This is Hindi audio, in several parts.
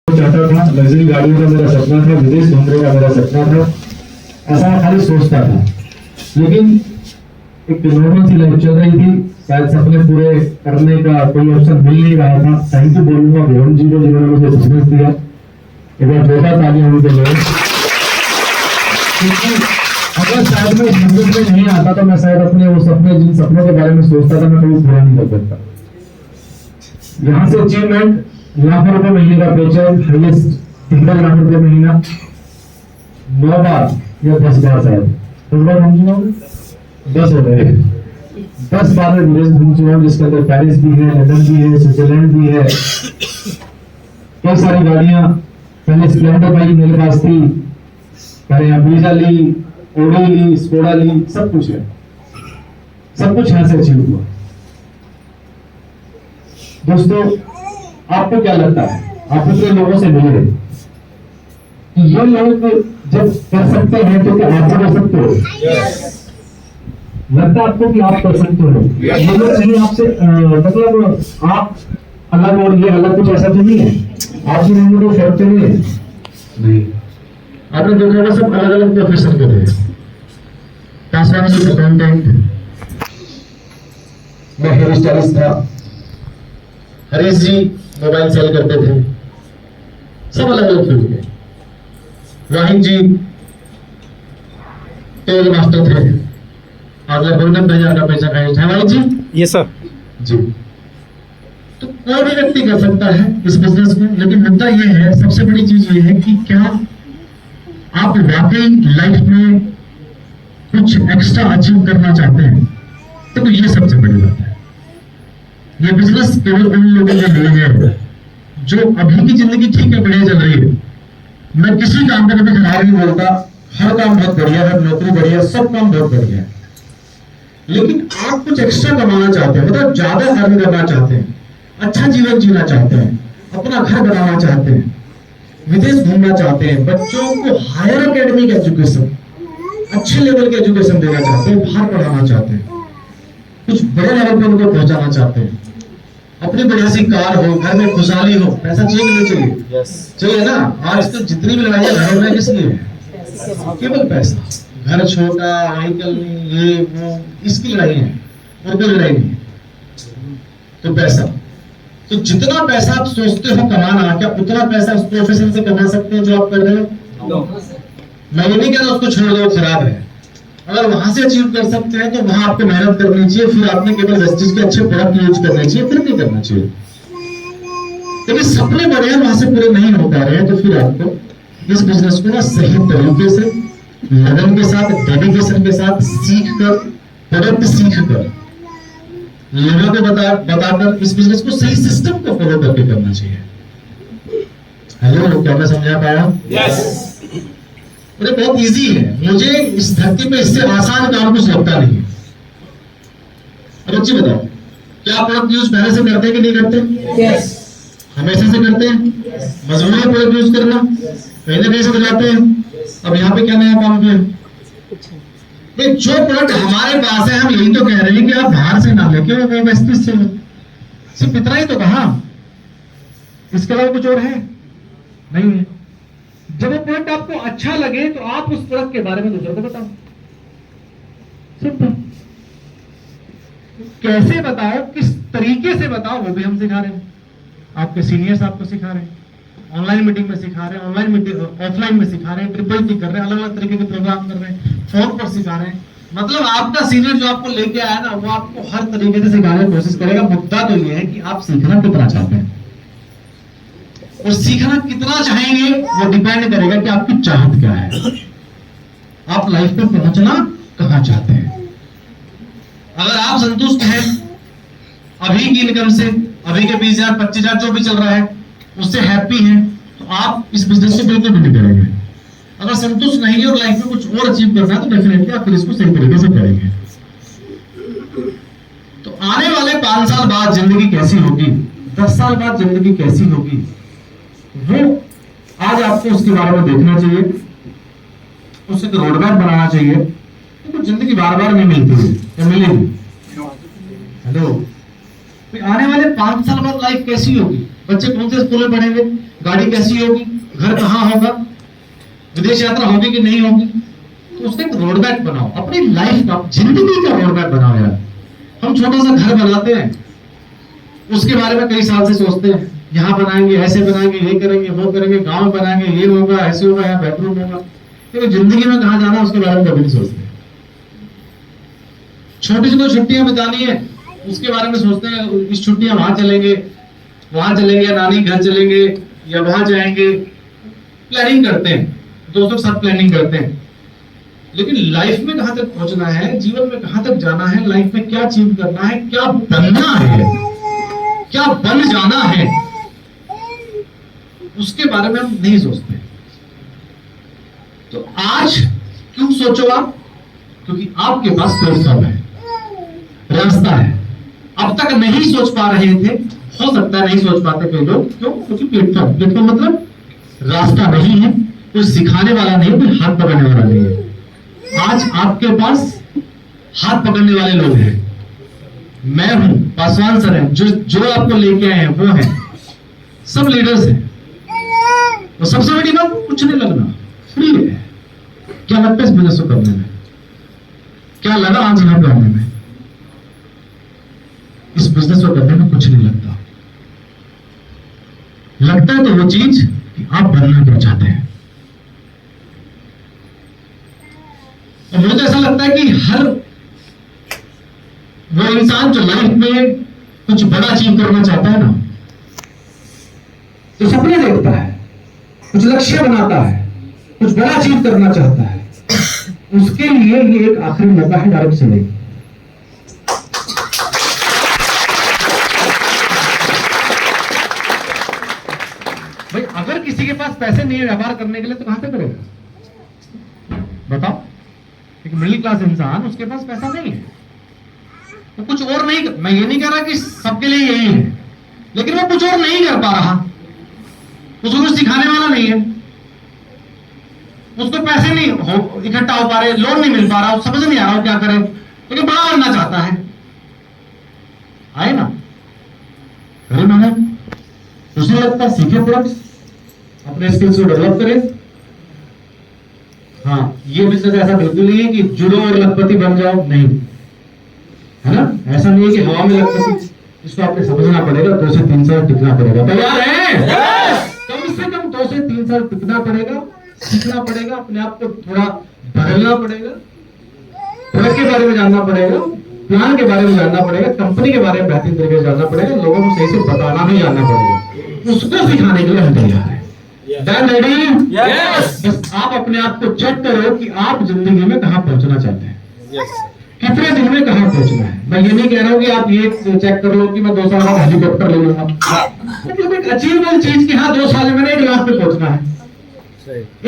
चाहता था, लग्जरी गाड़ियों का मेरा सपना था, विदेश घूमने का मेरा सपना था, ऐसा मैं खाली सोचता था। लेकिन एक नॉर्मल सी लाइफ चल रही थी, शायद सपने पूरे करने का कोई ऑप्शन मिल नहीं रहा था। थैंक यू बोलूंगा भुवन जी को जिन्होंने मुझे बिजनेस दिया। एक बार जोरदार तालियां उनके लिए। क्योंकि अगर शायद मैं इस बिजनेस में नहीं आता तो मैं शायद अपने वो सपने, जिन सपनों के बारे में सोचता था, मैं कभी पूरा नहीं कर सकता। यहाँ से अचीवमेंट लाखों रुपए महीने का पेचर, हाईएस्ट सिंगल लाख रुपए महीना, 9 बार या 10 बार शायद 10 बार घूम चुका हूँ, 10 हो गए, 10 बार में विदेश घूम चुका हूँ, जिसके अंदर पेरिस भी है, लंदन भी है, स्विट्जरलैंड भी है। कई सारी गाड़ियां, पहले स्प्लेंडर बाइक मेरे पास थी, पहले अब्रीजा ली, ओडी ली, स्कोडा ली, सब कुछ है, सब कुछ यहाँ से अचीव हुआ। दोस्तों, आपको क्या लगता है, आप इतने लोगों से मिले कि ये लोग जब कर सकते हैं तो क्या आप कर सकते हो? लगता है आपको कि आप कर सकते हो? ये लोग नहीं आपसे मतलब आप अलग और ये अलग, कुछ ऐसा तो नहीं है? आपकी नौकरी को फर्क तो नहीं है? नहीं। आपने देखा होगा सब अलग अलग प्रोफेशन के थे। ट्रांसफॉर्मेशन अकाउंटेंट, मैं हेयर स्टाइलिस्ट था, हरीश जी मोबाइल सेल करते थे, सब अलग अलग फील्ड के। राहिन जी टेल मास्टर थे, अगले 50,000 का पैसा खाए थे। राहिन जी ये सर जी। तो कोई भी व्यक्ति कर सकता है इस बिजनेस में, लेकिन मुद्दा ये है, सबसे बड़ी चीज ये है कि क्या आप वाकई लाइफ में कुछ एक्स्ट्रा अचीव करना चाहते हैं? तो ये सबसे बड़ी बात है। ये बिजनेस केवल उन लोगों के लिए है जो अभी की जिंदगी ठीक है, बढ़िया चल रही है। मैं किसी काम का कभी खराब नहीं बोलता, हर काम बहुत बढ़िया है, नौकरी बढ़िया, सब काम बहुत बढ़िया है। लेकिन आप कुछ एक्स्ट्रा कमाना चाहते हैं, मतलब ज्यादा अर्न करना चाहते हैं, अच्छा जीवन जीना चाहते हैं, अपना घर बनाना चाहते हैं, विदेश घूमना चाहते हैं, बच्चों को हायर एकेडमिक एजुकेशन, अच्छे लेवल की एजुकेशन देना चाहते हैं, बाहर पढ़ाना चाहते हैं, कुछ बड़े लेवल पर उनको पहुंचाना चाहते हैं, अपनी बढ़िया सी कार हो, घर में खुशहाली हो। पैसा चाहिए नहीं चाहिए? चाहिए ना। आज तो जितनी भी लड़ाइयां घरों में किस लिए है? केवल पैसा। घर छोटा, व्हीकल ये वो, इसकी लड़ाई है, और कोई लड़ाई नहीं। तो पैसा, तो जितना पैसा आप सोचते हो कमाना, क्या उतना पैसा उस प्रोफेशन से कमा सकते हैं जो आप कर रहे हो? मैं ये नहीं कह रहा उसको छोड़ दो, खराब है। अगर वहां से अचीव कर सकते हैं तो वहां आपको मेहनत करनी चाहिए, फिर आपने केवल वेस्टेज के अच्छे प्रोडक्ट यूज करने चाहिए, फिर नहीं करना चाहिए। लेकिन सपने बड़े हैं, वहां से पूरे नहीं हो पा रहे हैं, तो फिर आपको इस बिजनेस को ना सही तरीके से, लगन के साथ, डेडिकेशन के साथ सीख कर, प्रोडक्ट सीख कर, लोगों को बताकर इस बिजनेस को सही सिस्टम को फॉलो करके करना चाहिए। हेलो, क्या मैं समझा पाया? यस। ये बहुत इजी है, मुझे इस धरती पे इससे आसान काम कुछ लगता नहीं है। अब अच्छी बताओ, क्या आप प्रोडक्ट यूज पहले से करते हैं कि नहीं करते? यस। हमेशा से करते हैं? मजबूरी है प्रोडक्ट यूज करना, कहीं ना कहीं से जाते हैं। अब यहाँ पे क्या नया काम किया? जो प्रोडक्ट हमारे पास है, हम यही तो कह रहे हैं कि आप बाहर से ना लेके वो वेस्टेज से, सिर्फ इतना ही तो कहा, इसके अलावा कुछ और है नहीं है। जब वो प्रोडक्ट आपको अच्छा लगे तो आप उस प्रोडक्ट के बारे में दूसरों को बताओ। सिंपल। कैसे बताओ, किस तरीके से बताओ, वो भी हम सिखा रहे हैं। आपके सीनियर्स आपको सिखा रहे हैं, ऑनलाइन मीटिंग में सिखा रहे हैं, ऑनलाइन मीटिंग ऑफलाइन में सिखा रहे हैं, ट्रिपल टी कर रहे हैं, अलग अलग तरीके के प्रोग्राम कर रहे हैं, फोन पर सिखा रहे हैं। मतलब आपका सीनियर जो आपको लेके आया ना, वो आपको हर तरीके से सिखाने की कोशिश करेगा। मुद्दा तो ये है कि आप सीखना कितना चाहते हैं, और सीखना कितना चाहेंगे वो डिपेंड करेगा कि आपकी चाहत क्या है, आप लाइफ में पहुंचना कहां चाहते हैं। अगर आप संतुष्ट हैं अभी की इनकम से, अभी के 20,000 25,000 जो भी चल रहा है उससे हैप्पी हैं, तो आप इस बिजनेस को बिल्कुल भी नहीं करेंगे। अगर संतुष्ट नहीं है और लाइफ में कुछ और अचीव करना है तो डेफिनेटली आप फिर इसको सही तरीके से करेंगे। तो आने वाले 5 साल बाद जिंदगी कैसी होगी, 10 साल बाद जिंदगी कैसी होगी, वो आज आपको उसके बारे में देखना चाहिए, उससे एक रोड मैप बनाना चाहिए। तो जिंदगी बार बार नहीं मिलती है, या मिलेगी? हेलो, आने वाले 5 साल बाद लाइफ कैसी होगी? बच्चे कौन से स्कूल में पढ़ेंगे, गाड़ी कैसी होगी, घर कहाँ होगा, विदेश यात्रा होगी कि नहीं होगी। तो उसका एक रोड मैप बनाओ, अपनी लाइफ का, जिंदगी का रोड मैप बनाओ यार। हम छोटा सा घर बनाते हैं, उसके बारे में कई साल से सोचते हैं, यहाँ बनाएंगे, ऐसे बनाएंगे, ये करेंगे, वो करेंगे, गांव में बनाएंगे, ये होगा, ऐसे होगा, यहाँ बेडरूम होगा, लेकिन जिंदगी में कहाँ जाना उसके बारे में कभी नहीं सोचते। छोटी सी कोई छुट्टियां बितानी है, उसके बारे में सोचते हैं, इस छुट्टियां वहां चलेंगे, या नानी घर चलेंगे, या वहां जाएंगे, प्लानिंग करते हैं, दोस्तों के साथ प्लानिंग करते हैं। लेकिन लाइफ में कहां तक पहुंचना है, जीवन में कहां तक जाना है, लाइफ में क्या अचीव करना है, क्या बनना है, क्या बन जाना है, उसके बारे में हम नहीं सोचते। तो आज क्यों सोचो आप? क्योंकि आपके पास प्लेटफॉर्म है, रास्ता है। अब तक नहीं सोच पा रहे थे, हो सकता है नहीं सोच पाते कई लोग, क्यों? क्योंकि प्लेटफॉर्म मतलब रास्ता नहीं है, कोई सिखाने वाला नहीं, कोई हाथ पकड़ने वाला नहीं है। आज आपके पास हाथ पकड़ने वाले लोग हैं, मैं हूं, पासवान सर हैं, जो आपको लेके आए हैं वो हैं, सब लीडर्स हैं। तो सबसे बड़ी बात, कुछ नहीं लगना, फ्री है। क्या लगता है इस बिजनेस को करने में? क्या लगा आज यहां पे आने में? इस बिजनेस को करने में कुछ नहीं लगता। लगता है तो वो चीज कि आप बनना क्या चाहते हैं। और मुझे तो ऐसा लगता है कि हर वो इंसान जो लाइफ में कुछ बड़ा अचीव करना चाहता है ना, जो सपने देखता है, कुछ लक्ष्य बनाता है, कुछ बड़ा अचीव करना चाहता है, उसके लिए ये एक आखिरी मौका है डायरेक्ट से नहीं। भाई अगर किसी के पास पैसे नहीं है व्यापार करने के लिए तो कहां से करेगा? बताओ। एक मिडिल क्लास इंसान, उसके पास पैसा नहीं है, वो कुछ और नहीं, मैं ये नहीं कह रहा कि सबके लिए यही है, लेकिन वो कुछ और नहीं कर पा रहा, उसको कुछ सिखाने वाला नहीं है, उसको पैसे नहीं इकट्ठा हो पा रहे, लोन नहीं मिल पा रहा, समझ नहीं आ रहा क्या करे, लेकिन बड़ा बनना चाहता है। आए ना, करें मैडम, कुछ नहीं लगता, सीखे प्रोडक्ट्स, अपने स्किल्स को डेवलप करें। हाँ, ये बिजनेस ऐसा बिल्कुल नहीं है कि जुड़ो और लखपति बन जाओ, नहीं है ना, ऐसा नहीं है कि हवा में लखपति। इसको आपने समझना पड़ेगा, 2 से 3 साल टिकना पड़ेगा। तैयार है? कम से कम 2 से 3 साल टिकना पड़ेगा, सीखना पड़ेगा, अपने आप को थोड़ा बदलना पड़ेगा, प्रोडक्ट के बारे में जानना पड़ेगा, प्लान के बारे में जानना पड़ेगा, कंपनी के बारे में बेहतरीन तरीके से जानना पड़ेगा, लोगों को सही से बताना भी जानना पड़ेगा। उसको सिखाने के लिए हम तैयार हैं। रेडी? बस आप अपने आप को चेक करो कि आप जिंदगी में कहां पहुंचना चाहते हैं, कितने दिन में कहां पहुंचना है। मैं ये नहीं कह रहा हूं कि आप ये चेक कर लो कि मैं 2 साल बाद हेलीकॉप्टर ले लूंगा, मतलब एक अचीवेबल चीज कि हाँ 2 साल में मैंने 1 लाख पे पहुंचना है,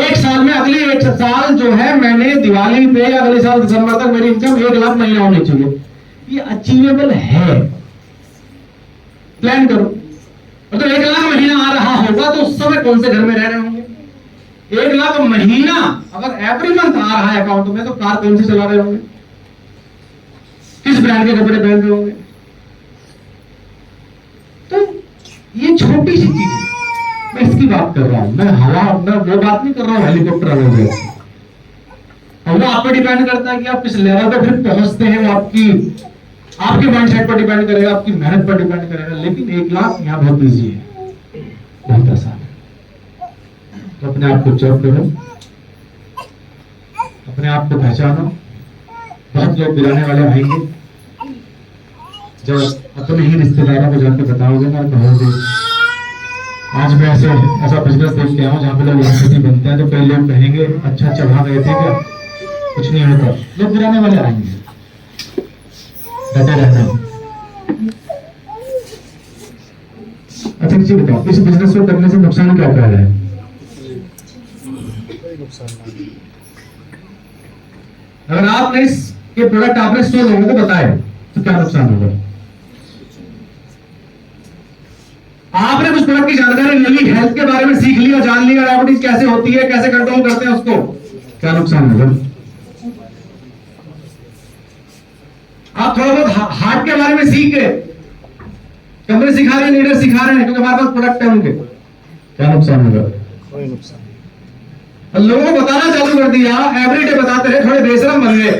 1 साल में, अगले 1 साल जो है मैंने दिवाली पे अगले साल दिसंबर तक मेरी इनकम 1 लाख महीना होनी चाहिए। ये अचीवेबल है, प्लान करो। अगर 1 लाख महीना आ रहा होगा तो उस समय कौन से घर में रह रहे होंगे? 1 लाख महीना अगर एवरी मंथ आ रहा है अकाउंट में, तो कार कौन सी चला रहे होंगे, किस ब्रांड के कपड़े पहन रहे होंगे? तो ये छोटी सी चीज है, मैं इसकी बात कर रहा हूं, मैं वो बात नहीं कर रहा हूं हेलीकॉप्टर वाले। और वो आप पर डिपेंड करता है कि आप किस लेवल पे फिर पहुंचते हैं, वो आपके माइंडसेट पर डिपेंड करेगा, आपकी मेहनत पर डिपेंड करेगा। लेकिन 1 लाख यहाँ बहुत इजी है, बहुत आसान है। तो अपने आप को चेक करो, अपने आप को पहचानो। बहुत लोग गिराने वाले आएंगे, जब अपने ही रिश्तेदारों को जाके बताओगे ना, कहोगे आज मैं ऐसा बिजनेस देख के आऊं जहाँ पे लोग लखपति बनते हैं, तो कई लोग कहेंगे अच्छा वहां गए थे क्या, कुछ नहीं होता। लोग गिराने वाले आएंगे, डटे रहना। अच्छा जी बताओ, इस बिजनेस को करने से नुकसान क्या क्या है? अगर आपने ये प्रोडक्ट आपने 100 लोगों को बताए तो क्या नुकसान होगा? आपने कुछ प्रोडक्ट की जानकारी ले ली, हेल्थ के बारे में सीख लिया, जान लिया, डायबिटीज कैसे होती है, कैसे कंट्रोल करते हैं उसको, क्या नुकसान होगा? आप थोड़ा बहुत हार्ट के बारे में सीख गए, कंपनी सिखा रही है, लीडर सिखा रहे हैं, क्योंकि हमारे पास प्रोडक्ट है उनके। क्या नुकसान होगा? कोई नुकसान लोगों को बताना चालू कर दिया, एवरीडे बताते रहे, थोड़े बेशरम बन गए।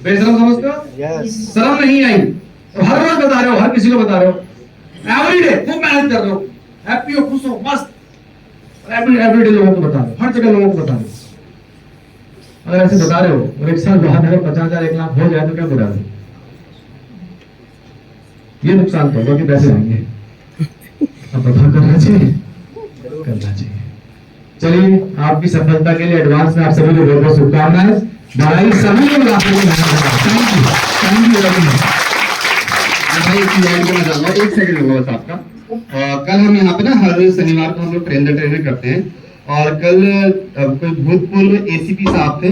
बेशरम समझते हो? यस शर्म नहीं आई, तो हर रोज बता रहे हो, हर किसी को बता रहे हो, एवरीडे खूब मेहनत कर रहे हो, हैप्पी हो, खुश हो, मस्त, एवरीडे लोगों को बता रहे हो, हर जगह लोगों को बता रहे हो। अगर ऐसे बता रहे हो और एक साल बाद अगर 50,000 1 लाख हो जाए तो क्या बुरा है? ये नुकसान तो बाकी पैसे आएंगे। अब बता करना चाहिए, करना चाहिए। चलिए, आपकी सफलता के लिए एडवांस में आप सभी को बहुत बहुत शुभकामनाएं, बधाई सभी लोग आपको। Thank you, thank you very much. भाई एक चीज ऐड करना चाहूंगा, एक सेकंड होगा बस आपका। कल हम यहाँ पे ना हर शनिवार को हम लोग ट्रेनर करते हैं, और कल कोई भूतपूर्व एसीपी साहब थे